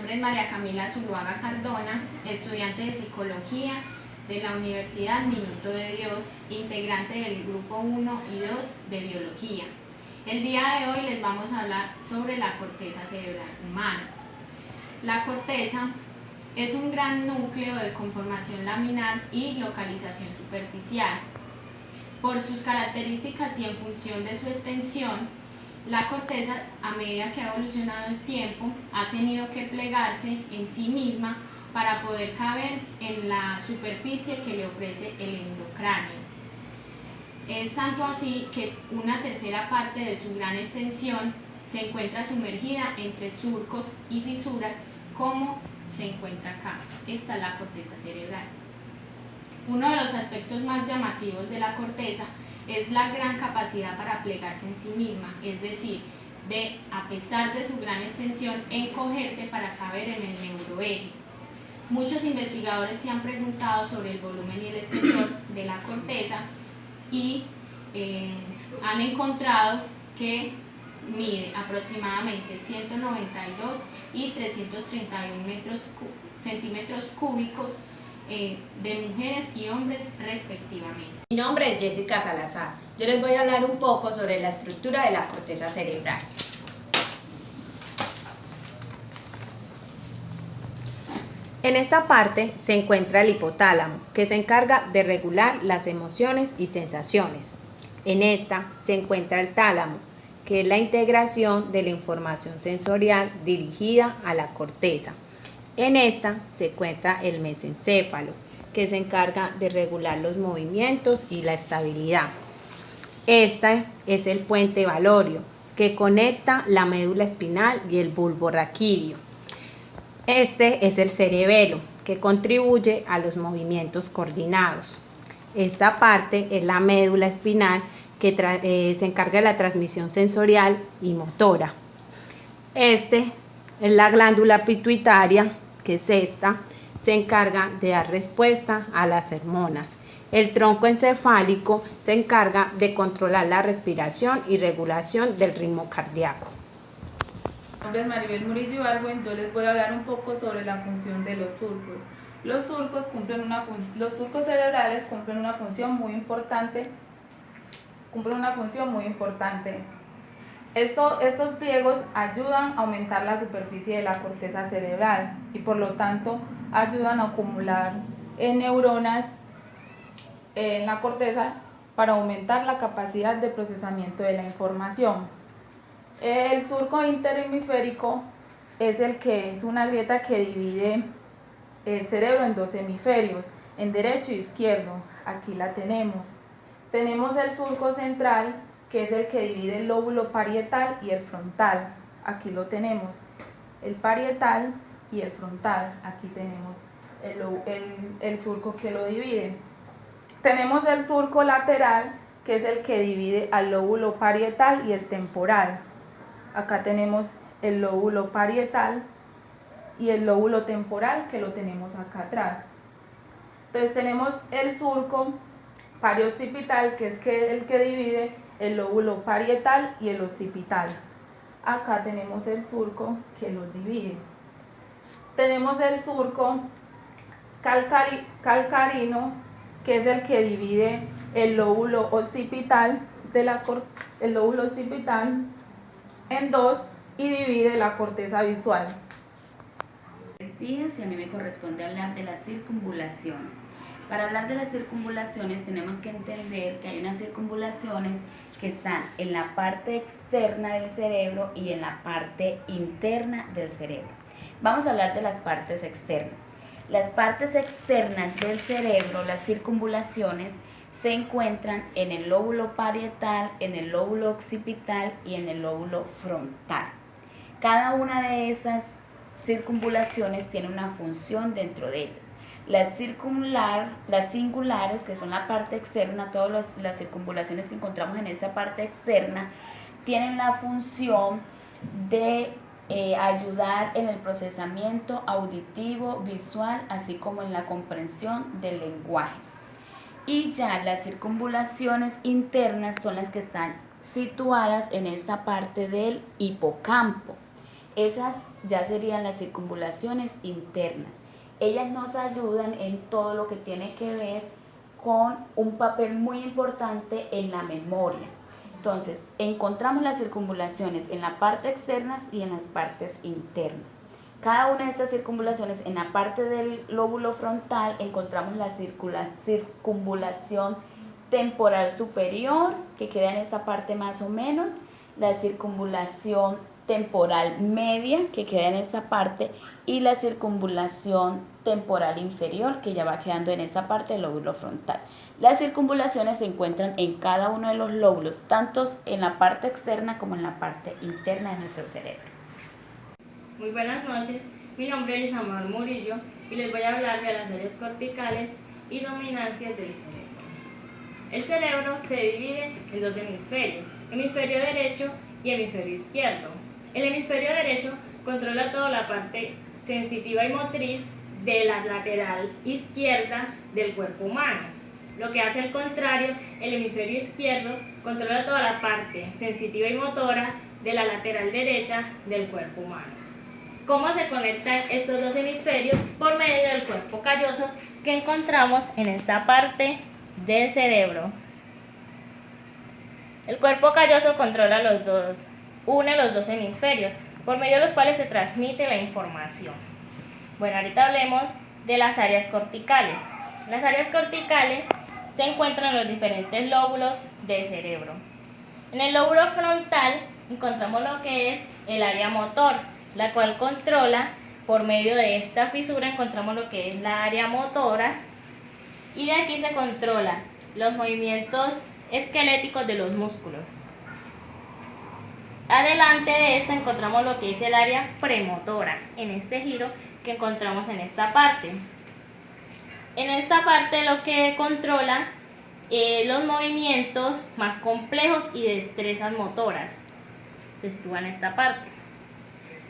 nombre es María Camila Zuluaga Cardona, estudiante de Psicología de la Universidad Minuto de Dios, integrante del Grupo 1 y 2 de Biología. El día de hoy les vamos a hablar sobre la corteza cerebral humana. La corteza es un gran núcleo de conformación laminar y localización superficial. Por sus características y en función de su extensión, la corteza, a medida que ha evolucionado el tiempo, ha tenido que plegarse en sí misma para poder caber en la superficie que le ofrece el endocráneo. Es tanto así que una tercera parte de su gran extensión se encuentra sumergida entre surcos y fisuras, como se encuentra acá. Esta es la corteza cerebral. Uno de los aspectos más llamativos de la corteza es la gran capacidad para plegarse en sí misma, es decir, de, a pesar de su gran extensión, encogerse para caber en el neuroeje. Muchos investigadores se han preguntado sobre el volumen y el espesor de la corteza y han encontrado que mide aproximadamente 192 y 331 centímetros cúbicos de mujeres y hombres respectivamente. Mi nombre es Jessica Salazar. Yo les voy a hablar un poco sobre la estructura de la corteza cerebral. En esta parte se encuentra el hipotálamo, que se encarga de regular las emociones y sensaciones. En esta se encuentra el tálamo, que es la integración de la información sensorial dirigida a la corteza. En esta se encuentra el mesencéfalo, que se encarga de regular los movimientos y la estabilidad. Este es el puente valorio, que conecta la médula espinal y el bulbo raquídeo. Este es el cerebelo, que contribuye a los movimientos coordinados. Esta parte es la médula espinal, que se encarga de la transmisión sensorial y motora. Este es la glándula pituitaria, que es esta, se encarga de dar respuesta a las hormonas. El tronco encefálico se encarga de controlar la respiración y regulación del ritmo cardíaco. Mi nombre es Maribel Murillo Ibargüen. Yo les voy a hablar un poco sobre la función de los surcos. Los surcos cerebrales cumplen una función muy importante. Estos pliegos ayudan a aumentar la superficie de la corteza cerebral y por lo tanto ayudan a acumular neuronas en la corteza para aumentar la capacidad de procesamiento de la información. El surco interhemisférico es una grieta que divide el cerebro en dos hemisferios, en derecho y izquierdo. Aquí la tenemos. Tenemos el surco central, que es el que divide el lóbulo parietal y el frontal. Aquí lo tenemos, el parietal y el frontal. Aquí tenemos el surco que lo divide. Tenemos el surco lateral, que es el que divide al lóbulo parietal y el temporal. Acá tenemos el lóbulo parietal y el lóbulo temporal, que lo tenemos acá atrás. Entonces tenemos el surco parioccipital, que es el que divide el lóbulo parietal y el occipital. Acá tenemos el surco que los divide. Tenemos el surco calcarino, que es el que divide el lóbulo occipital en dos y divide la corteza visual. Buenos días, y a mí me corresponde hablar de las circunvalaciones. Para hablar de las circunvalaciones tenemos que entender que hay unas circunvalaciones que están en la parte externa del cerebro y en la parte interna del cerebro. Vamos a hablar de las partes externas. Las partes externas del cerebro, las circunvalaciones, se encuentran en el lóbulo parietal, en el lóbulo occipital y en el lóbulo frontal. Cada una de esas circunvalaciones tiene una función dentro de ellas. Las singulares, que son la parte externa, todas las circunvalaciones que encontramos en esta parte externa, tienen la función de ayudar en el procesamiento auditivo, visual, así como en la comprensión del lenguaje. Y ya las circunvalaciones internas son las que están situadas en esta parte del hipocampo. Esas ya serían las circunvulaciones internas. Ellas nos ayudan en todo lo que tiene que ver con un papel muy importante en la memoria. Entonces, encontramos las circunvulaciones en la parte externa y en las partes internas. Cada una de estas circunvulaciones, en la parte del lóbulo frontal, encontramos la circunvulación temporal superior, que queda en esta parte más o menos, la circunvulación temporal media, que queda en esta parte, y la circunvulación temporal inferior, que ya va quedando en esta parte del lóbulo frontal. Las circunvulaciones se encuentran en cada uno de los lóbulos, tanto en la parte externa como en la parte interna de nuestro cerebro. Muy buenas noches, mi nombre es Lisamar Murillo y les voy a hablar de las áreas corticales y dominancias del cerebro. El cerebro se divide en dos hemisferios, hemisferio derecho y hemisferio izquierdo. El hemisferio derecho controla toda la parte sensitiva y motriz de la lateral izquierda del cuerpo humano. Lo que hace al contrario, el hemisferio izquierdo controla toda la parte sensitiva y motora de la lateral derecha del cuerpo humano. ¿Cómo se conectan estos dos hemisferios? Por medio del cuerpo calloso que encontramos en esta parte del cerebro. El cuerpo calloso controla une los dos hemisferios, por medio de los cuales se transmite la información. Bueno, ahorita hablemos de las áreas corticales. Las áreas corticales se encuentran en los diferentes lóbulos del cerebro. En el lóbulo frontal encontramos lo que es el área motor, la cual controla, por medio de esta fisura, encontramos lo que es la área motora, y de aquí se controlan los movimientos esqueléticos de los músculos. Adelante de esta encontramos lo que es el área premotora, en este giro que encontramos en esta parte. En esta parte lo que controla los movimientos más complejos y destrezas motoras. Se sitúa en esta parte.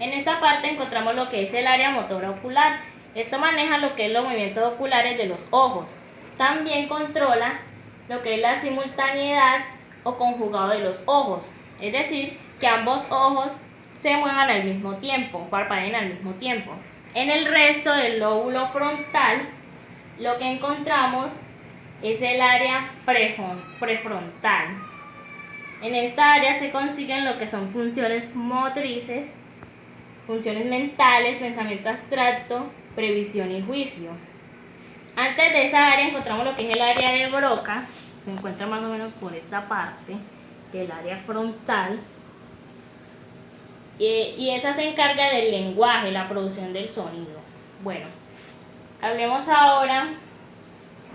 En esta parte encontramos lo que es el área motora ocular. Esto maneja lo que es los movimientos oculares de los ojos. También controla lo que es la simultaneidad o conjugado de los ojos. Es decir, que ambos ojos se muevan al mismo tiempo, parpadeen al mismo tiempo. En el resto del lóbulo frontal, lo que encontramos es el área prefrontal. En esta área se consiguen lo que son funciones motrices, funciones mentales, pensamiento abstracto, previsión y juicio. Antes de esa área encontramos lo que es el área de Broca, se encuentra más o menos por esta parte del área frontal, y esa se encarga del lenguaje, la producción del sonido. Bueno, hablemos ahora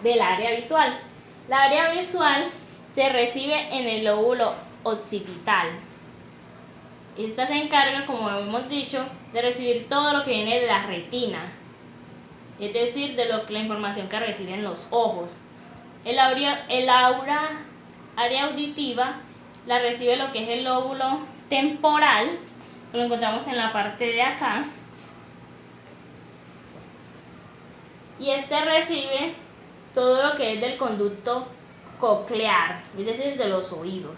del área visual. La área visual se recibe en el lóbulo occipital. Esta se encarga, como hemos dicho, de recibir todo lo que viene de la retina, es decir, de la información que reciben los ojos. El área auditiva la recibe lo que es el lóbulo temporal, lo encontramos en la parte de acá, y este recibe todo lo que es del conducto coclear, es decir, de los oídos.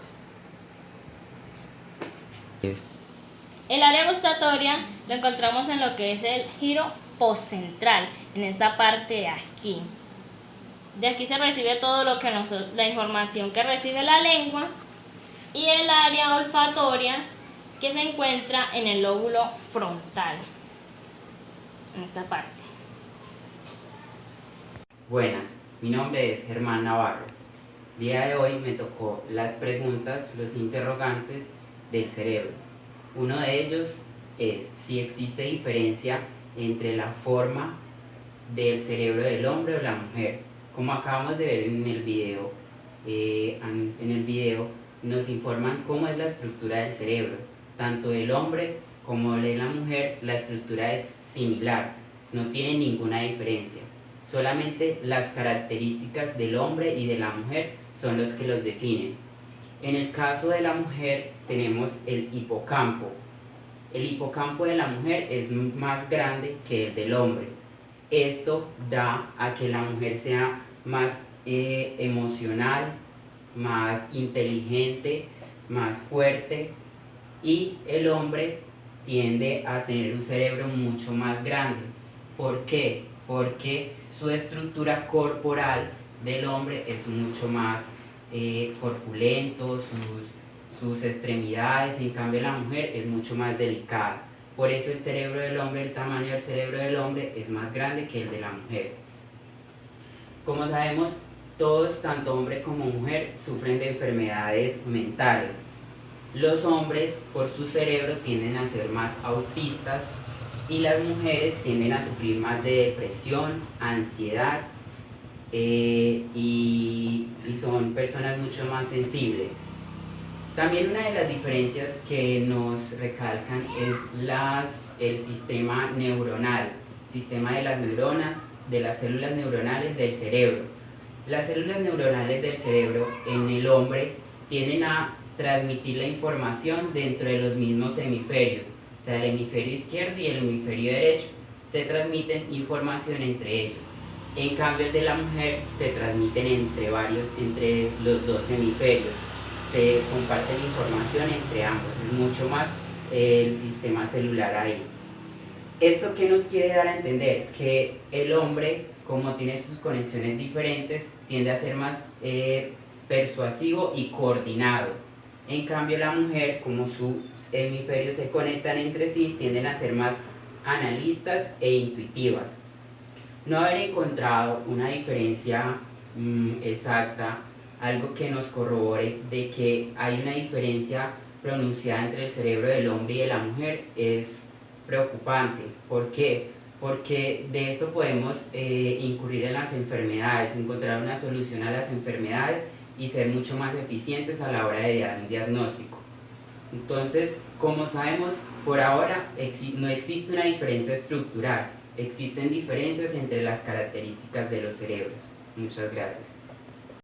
El área gustatoria lo encontramos en lo que es el giro postcentral, en esta parte de aquí. De aquí se recibe todo lo que la información que recibe la lengua, y el área olfatoria que se encuentra en el lóbulo frontal, en esta parte. Buenas, mi nombre es Germán Navarro. Día de hoy me tocó las preguntas, los interrogantes del cerebro. Uno de ellos es si existe diferencia entre la forma del cerebro del hombre o la mujer. Como acabamos de ver en el video, nos informan cómo es la estructura del cerebro. Tanto del hombre como de la mujer, la estructura es similar, no tiene ninguna diferencia. Solamente las características del hombre y de la mujer son los que los definen. En el caso de la mujer tenemos el hipocampo. El hipocampo de la mujer es más grande que el del hombre. Esto da a que la mujer sea más emocional, más inteligente, más fuerte, y el hombre tiende a tener un cerebro mucho más grande. ¿Por qué? Porque su estructura corporal del hombre es mucho más corpulento, sus extremidades, en cambio la mujer es mucho más delicada. Por eso el cerebro del hombre, el tamaño del cerebro del hombre es más grande que el de la mujer. Como sabemos, todos, tanto hombre como mujer, sufren de enfermedades mentales. Los hombres, por su cerebro, tienden a ser más autistas y las mujeres tienden a sufrir más de depresión, ansiedad y son personas mucho más sensibles. También una de las diferencias que nos recalcan es el sistema neuronal, sistema de las neuronas, de las células neuronales del cerebro. Las células neuronales del cerebro en el hombre tienden a transmitir la información dentro de los mismos hemisferios, o sea, el hemisferio izquierdo y el hemisferio derecho se transmiten información entre ellos. En cambio, el de la mujer se transmiten entre los dos hemisferios, se comparten información entre ambos, es mucho más el sistema celular ahí. ¿Esto qué nos quiere dar a entender? Que el hombre, como tiene sus conexiones diferentes, tiende a ser más persuasivo y coordinado. En cambio, la mujer, como sus hemisferios se conectan entre sí, tienden a ser más analistas e intuitivas. No haber encontrado una diferencia exacta, algo que nos corrobore de que hay una diferencia pronunciada entre el cerebro del hombre y de la mujer, es preocupante. ¿Por qué? Porque de eso podemos incurrir en las enfermedades, encontrar una solución a las enfermedades y ser mucho más eficientes a la hora de dar un diagnóstico. Entonces, como sabemos, por ahora no existe una diferencia estructural, existen diferencias entre las características de los cerebros. Muchas gracias.